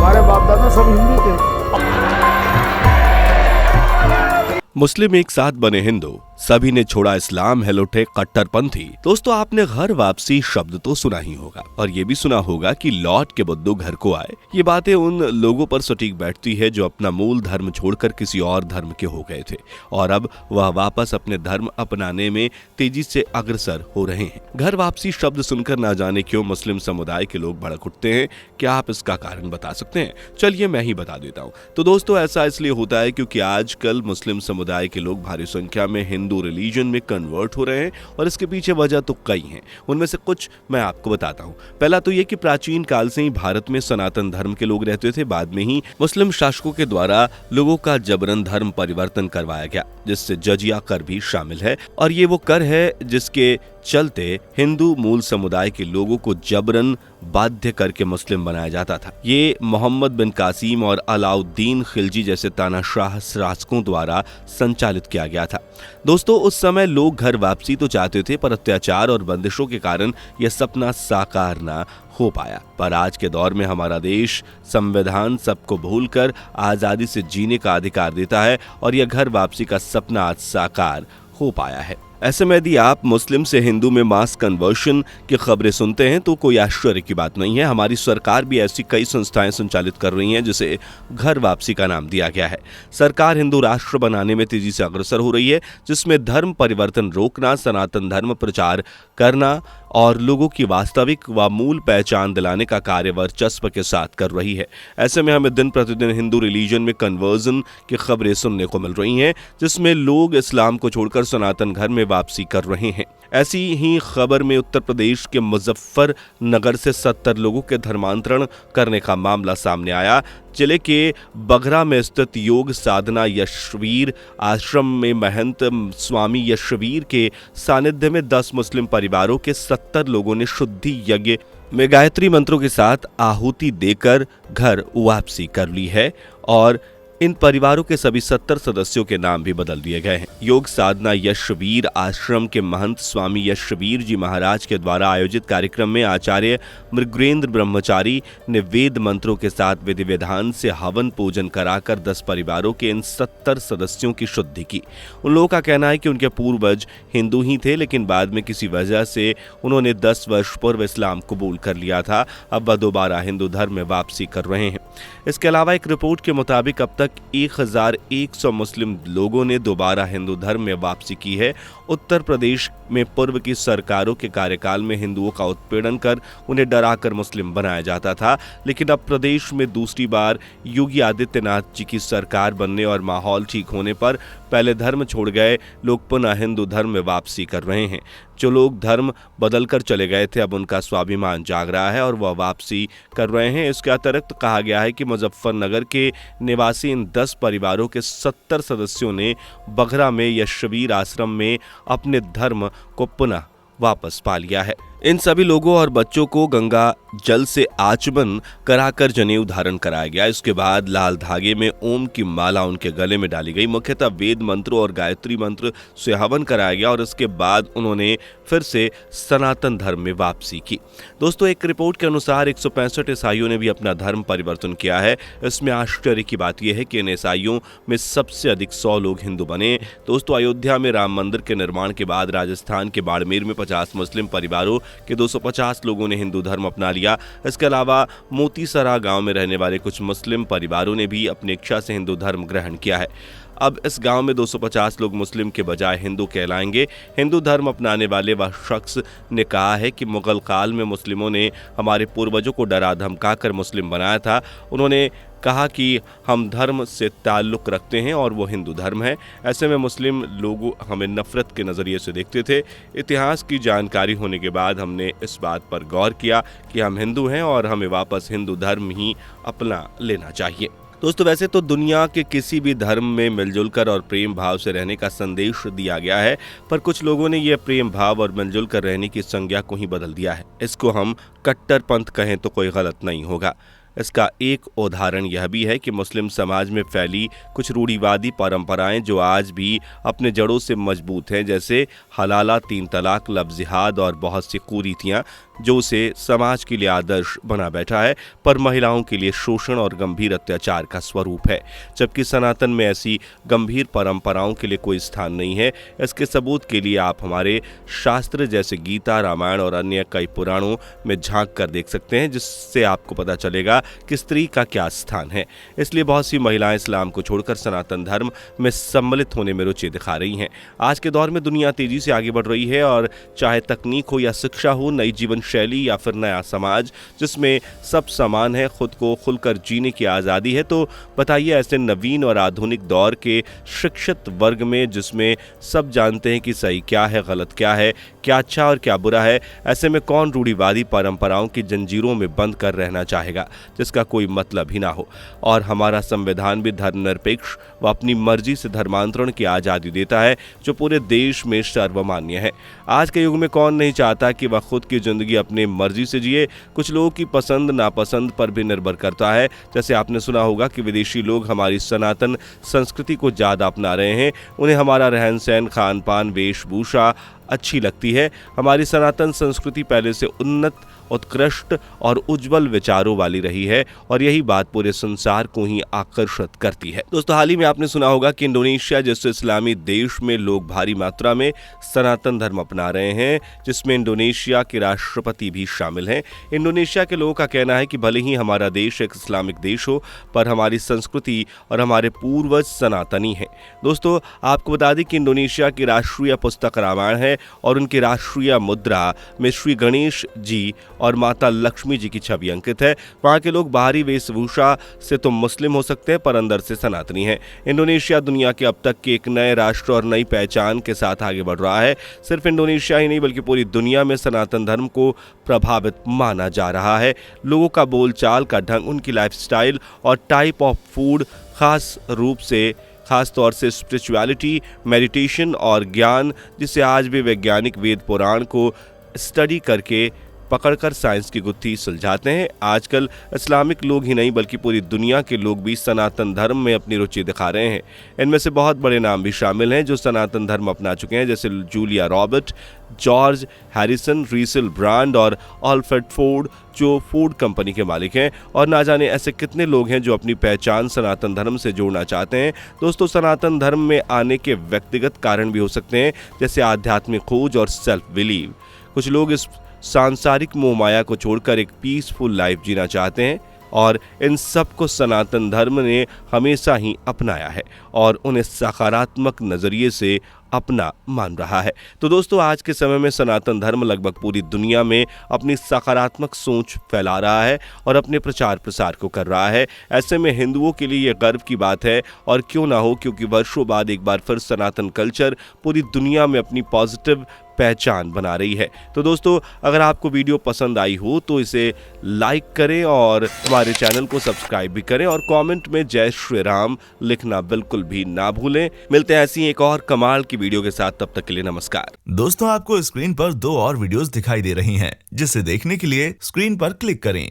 हमारे बाप दादा सब हिंदू थे। मुस्लिम एक साथ बने हिंदू, सभी ने छोड़ा इस्लाम, है लौटे कट्टरपंथी। दोस्तों, आपने घर वापसी शब्द तो सुना ही होगा और ये भी सुना होगा कि लौट के बुद्धू घर को आए। ये बातें उन लोगों पर सटीक बैठती है जो अपना मूल धर्म छोड़कर किसी और धर्म के हो गए थे और अब वह वापस अपने धर्म अपनाने में तेजी से अग्रसर हो रहे हैं। घर वापसी शब्द सुनकर ना जाने क्यों मुस्लिम समुदाय के लोग भड़क उठते हैं। क्या आप इसका कारण बता सकते हैं? चलिए मैं ही बता देता हूँ। तो दोस्तों, ऐसा इसलिए होता है क्योंकि आजकल मुस्लिम समुदाय के लोग भारी संख्या में हिंदू रिलीजन में कन्वर्ट हो रहे हैं और इसके पीछे वजह तो कई हैं। उनमें से कुछ मैं आपको बताता हूं। पहला तो ये कि प्राचीन काल से ही भारत में सनातन धर्म के लोग रहते थे। बाद में ही मुस्लिम शासकों के द्वारा लोगों का जबरन धर्म परिवर्तन करवाया गया, जिससे जजिया कर भी शामिल है और ये वो कर है जिसके चलते हिंदू मूल समुदाय के लोगों को जबरन बाध्य करके मुस्लिम बनाया जाता था। ये मोहम्मद बिन कासिम और अलाउद्दीन खिलजी जैसे तानाशाह शासकों द्वारा संचालित किया गया था। दोस्तों, उस समय लोग घर वापसी तो चाहते थे, पर अत्याचार और बंदिशों के कारण यह सपना साकार ना हो पाया। पर आज के दौर में हमारा देश संविधान सबको भूलकर आजादी से जीने का अधिकार देता है और यह घर वापसी का सपना आज साकार हो पाया है। ऐसे में यदि आप मुस्लिम से हिंदू में मास कन्वर्शन की खबरें सुनते हैं तो कोई आश्चर्य की बात नहीं है। हमारी सरकार भी ऐसी कई संस्थाएं संचालित कर रही हैं जिसे घर वापसी का नाम दिया गया है। सरकार हिंदू राष्ट्र बनाने में तेजी से अग्रसर हो रही है, जिसमें धर्म परिवर्तन रोकना, सनातन धर्म प्रचार करना और लोगों की वास्तविक व मूल पहचान दिलाने का कार्य वर्चस्व के साथ कर रही है। ऐसे में हमें दिन प्रतिदिन हिंदू रिलीजन में कन्वर्जन की खबरें सुनने को मिल रही हैं, जिसमें लोग इस्लाम को छोड़कर सनातन धर्म में वापसी कर रहे हैं। ऐसी ही खबर में उत्तर प्रदेश के मुजफ्फरनगर से 70 लोगों के धर्मांतरण करने का मामला सामने आया। जिले के बघरा में स्थित योग साधना यशवीर आश्रम में महंत स्वामी यशवीर के सानिध्य में 10 मुस्लिम परिवारों के 70 लोगों ने शुद्धि यज्ञ में गायत्री मंत्रों के साथ आहुति देकर घर वापसी कर ली है और इन परिवारों के सभी 70 सदस्यों के नाम भी बदल दिए गए हैं। योग साधना यशवीर आश्रम के महंत स्वामी यशवीर जी महाराज के द्वारा आयोजित कार्यक्रम में आचार्य मृगेंद्र ब्रह्मचारी ने वेद मंत्रों के साथ विधि विधान से हवन पूजन कराकर 10 परिवारों के इन 70 सदस्यों की शुद्धि की। उन लोगों का कहना है कि उनके पूर्वज हिंदू ही थे, लेकिन बाद में किसी वजह से उन्होंने 10 वर्ष पूर्व इस्लाम कबूल कर लिया था। अब वह दोबारा हिंदू धर्म में वापसी कर रहे हैं। इसके अलावा एक रिपोर्ट के मुताबिक अब तक 1100 मुस्लिम लोगों ने दोबारा हिंदू धर्म में वापसी की है। उत्तर प्रदेश में पूर्व की सरकारों के कार्यकाल में हिंदुओं का उत्पीड़न कर उन्हें डराकर मुस्लिम बनाया जाता था, लेकिन अब प्रदेश में दूसरी बार योगी आदित्यनाथ जी की सरकार बनने और माहौल ठीक होने पर पहले धर्म छोड़ गए लोग पुनः हिंदू धर्म में वापसी कर रहे हैं। जो लोग धर्म बदलकर चले गए थे, अब उनका स्वाभिमान जाग रहा है और वह वापसी कर रहे हैं। इसके अतिरिक्त कहा गया है कि मुजफ्फरनगर के निवासी इन 10 परिवारों के 70 सदस्यों ने बघरा में यशवीर आश्रम में अपने धर्म को पुनः वापस पा लिया है। इन सभी लोगों और बच्चों को गंगा जल से आचमन कराकर जनेऊ धारण कराया गया। इसके बाद लाल धागे में ओम की माला उनके गले में डाली गई। मुख्यतः वेद मंत्रों और गायत्री मंत्र से हवन कराया गया और इसके बाद उन्होंने फिर से सनातन धर्म में वापसी की। दोस्तों, एक रिपोर्ट के अनुसार 165 ईसाइयों ने भी अपना धर्म परिवर्तन किया है। इसमें आश्चर्य की बात यह है कि इन ईसाइयों में सबसे अधिक 100 लोग हिंदू बने। दोस्तों, अयोध्या में राम मंदिर के निर्माण के बाद राजस्थान के बाड़मेर में 50 मुस्लिम परिवारों के 250 लोगों ने हिंदू धर्म अपना लिया। इसके अलावा मोतीसरा गांव में रहने वाले कुछ मुस्लिम परिवारों ने भी अपनी इच्छा से हिंदू धर्म ग्रहण किया है। अब इस गांव में 250 लोग मुस्लिम के बजाय हिंदू कहलाएंगे। हिंदू धर्म अपनाने वाले वह शख्स ने कहा है कि मुगल काल में मुस्लिमों ने हमारे पूर्वजों को डरा धमकाकर मुस्लिम बनाया था। उन्होंने कहा कि हम धर्म से ताल्लुक़ रखते हैं और वो हिंदू धर्म है। ऐसे में मुस्लिम लोग हमें नफरत के नज़रिए से देखते थे। इतिहास की जानकारी होने के बाद हमने इस बात पर गौर किया कि हम हिंदू हैं और हमें वापस हिंदू धर्म ही अपना लेना चाहिए। दोस्तों, वैसे तो दुनिया के किसी भी धर्म में मिलजुल कर और प्रेम भाव से रहने का संदेश दिया गया है, पर कुछ लोगों ने यह प्रेम भाव और मिलजुल कर रहने की संज्ञा को ही बदल दिया है। इसको हम कट्टरपंथ कहें तो कोई गलत नहीं होगा। इसका एक उदाहरण यह भी है कि मुस्लिम समाज में फैली कुछ रूढ़िवादी परंपराएं जो आज भी अपने जड़ों से मजबूत हैं, जैसे हलाला, 3 तलाक, लव जिहाद और बहुत सी कुरीतियां जो उसे समाज के लिए आदर्श बना बैठा है, पर महिलाओं के लिए शोषण और गंभीर अत्याचार का स्वरूप है। जबकि सनातन में ऐसी गंभीर परंपराओं के लिए कोई स्थान नहीं है। इसके सबूत के लिए आप हमारे शास्त्र जैसे गीता, रामायण और अन्य कई पुराणों में झांक कर देख सकते हैं, जिससे आपको पता चलेगा कि स्त्री का क्या स्थान है। इसलिए बहुत सी महिलाएं इस्लाम को छोड़कर सनातन धर्म में सम्मिलित होने में रुचि दिखा रही हैं। आज के दौर में दुनिया तेजी से आगे बढ़ रही है और चाहे तकनीक हो या शिक्षा हो, नई जीवन शैली या फिर नया समाज जिसमें सब समान है, खुद को खुलकर जीने की आज़ादी है, तो बताइए ऐसे नवीन और आधुनिक दौर के शिक्षित वर्ग में जिसमें सब जानते हैं कि सही क्या है, गलत क्या है, क्या अच्छा और क्या बुरा है, ऐसे में कौन रूढ़िवादी परंपराओं की जंजीरों में बंद कर रहना चाहेगा जिसका कोई मतलब ही ना हो। और हमारा संविधान भी धर्मनिरपेक्ष व अपनी मर्जी से धर्मांतरण की आज़ादी देता है जो पूरे देश में सर्वमान्य है। आज के युग में कौन नहीं चाहता कि वह खुद की जिंदगी अपनी मर्जी से जिए। कुछ लोगों की पसंद नापसंद पर भी निर्भर करता है। जैसे आपने सुना होगा कि विदेशी लोग हमारी सनातन संस्कृति को ज़्यादा अपना रहे हैं, उन्हें हमारा रहन सहन, खान पान, वेशभूषा अच्छी लगती है। हमारी सनातन संस्कृति पहले से उन्नत, उत्कृष्ट और उज्जवल विचारों वाली रही है और यही बात पूरे संसार को ही आकर्षित करती है। दोस्तों, हाल ही में आपने सुना होगा कि इंडोनेशिया जैसे इस्लामी देश में लोग भारी मात्रा में सनातन धर्म अपना रहे हैं, जिसमें इंडोनेशिया के राष्ट्रपति भी शामिल हैं। इंडोनेशिया के लोगों का कहना है कि भले ही हमारा देश एक इस्लामिक देश हो, पर हमारी संस्कृति और हमारे पूर्वज सनातनी हैं। दोस्तों, आपको बता दें कि इंडोनेशिया की राष्ट्रीय पुस्तक रामायण है और उनकी राष्ट्रीय मुद्रा में श्री गणेश जी और माता लक्ष्मी जी की छवि अंकित है। वहाँ के लोग बाहरी वेशभूषा से तो मुस्लिम हो सकते हैं, पर अंदर से सनातनी हैं। इंडोनेशिया दुनिया के अब तक के एक नए राष्ट्र और नई पहचान के साथ आगे बढ़ रहा है। सिर्फ इंडोनेशिया ही नहीं बल्कि पूरी दुनिया में सनातन धर्म को प्रभावित माना जा रहा है। लोगों का बोलचाल का ढंग, उनकी लाइफस्टाइल और टाइप ऑफ फूड खास तौर से स्पिरिचुअलिटी, मेडिटेशन और ज्ञान, जिसे आज भी वैज्ञानिक वेद पुराण को स्टडी करके पकड़कर साइंस की गुत्थी सुलझाते हैं। आजकल इस्लामिक लोग ही नहीं बल्कि पूरी दुनिया के लोग भी सनातन धर्म में अपनी रुचि दिखा रहे हैं। इनमें से बहुत बड़े नाम भी शामिल हैं जो सनातन धर्म अपना चुके हैं, जैसे Julia Robert, George Harrison, Russell Brand और अल्फ्रेड फोर्ड जो फूड कंपनी के मालिक हैं। और ना जाने ऐसे कितने लोग हैं जो अपनी पहचान सनातन धर्म से जोड़ना चाहते हैं। दोस्तों, सनातन धर्म में आने के व्यक्तिगत कारण भी हो सकते हैं, जैसे आध्यात्मिक खोज और सेल्फ बिलीव। कुछ लोग इस सांसारिक मोह माया को छोड़कर एक पीसफुल लाइफ जीना चाहते हैं और इन सब को सनातन धर्म ने हमेशा ही अपनाया है और उन्हें सकारात्मक नज़रिए से अपना मान रहा है। तो दोस्तों, आज के समय में सनातन धर्म लगभग पूरी दुनिया में अपनी सकारात्मक सोच फैला रहा है और अपने प्रचार प्रसार को कर रहा है। ऐसे में हिंदुओं के लिए यह गर्व की बात है, और क्यों ना हो, क्योंकि वर्षों बाद एक बार फिर सनातन कल्चर पूरी दुनिया में अपनी पॉजिटिव पहचान बना रही है। तो दोस्तों, अगर आपको वीडियो पसंद आई हो तो इसे लाइक करें और हमारे चैनल को सब्सक्राइब भी करें और कमेंट में जय श्री राम लिखना बिल्कुल भी ना भूलें। मिलते हैं ऐसी एक और कमाल की वीडियो के साथ, तब तक के लिए नमस्कार। दोस्तों, आपको स्क्रीन पर 2 और वीडियोस दिखाई दे रही हैं, जिसे देखने के लिए स्क्रीन पर क्लिक करें।